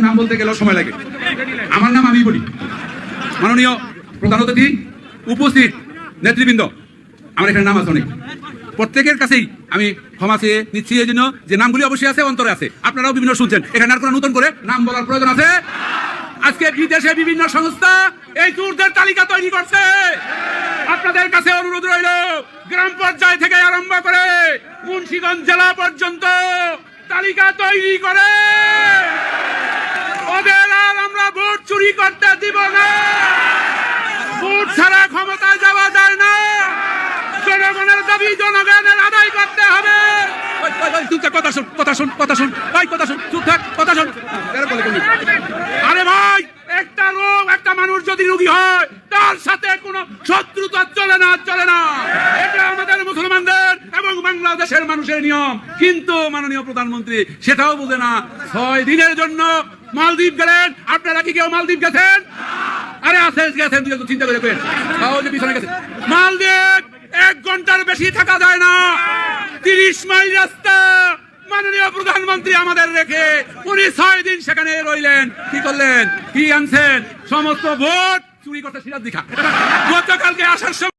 নাম বলতে গেলেও সময় লাগে। আমার নাম আমি বলি। মাননীয় প্রধান অতিথি, উপস্থিত নেতৃবৃন্দ, আমার এখানে নাম আছে অনেক, প্রত্যেকের কাছেই আমি ক্ষমা চেয়ে নিচ্ছি এই জন্য যে নামগুলি অবশ্যই আছে, অন্তরে আছে, আপনারাও বিভিন্ন শুনছেন, এখানে আর কোনো নতুন করে নাম বলার প্রয়োজন আছে? আজকে বিদেশে বিভিন্ন সংস্থা এই চোরদের তালিকা তৈরি করছে। আপনাদের কাছে অনুরোধ রইল, গ্রাম পর্যায় থেকে আরম্ভ করে মুন্সিগঞ্জ জেলা পর্যন্ত তালিকা তৈরি করে ওদের আর আমরা ভোট চুরি করতে দিব না। ভোট ছাড়া ক্ষমতায় যাওয়া যায় না। জনগণের দাবি জনগণের আদায় করতে হবে। আরে ভাই, একটা রোগ, একটা মানুষ যদি রোগী হয় তার সাথে কোনো শত্রুতা চলে না, চলে না। এটা আমাদের মুসলমানদের এবং বাংলাদেশের মানুষের নিয়ম। কিন্তু মাননীয় প্রধানমন্ত্রী সেটাও বোঝে না। 6 দিনের জন্য মালদ্বীপ গেলেন। আপনারা কি কেউ মালদ্বীপ গেছেন? আরে আছে, গেছেন, চিন্তা করে পিছনে গেছে। মালদ্বীপ 1 ঘন্টার বেশি থাকা যায় না। 30 মাইল রাস্তা মাননীয় প্রধানমন্ত্রী আমাদের রেখে উনি 6 দিন সেখানে রইলেন। কি করলেন? কি আনছেন? সমস্ত ভোট চুরি করতে সিরাজ দেখা। গতকালকে আসার সময়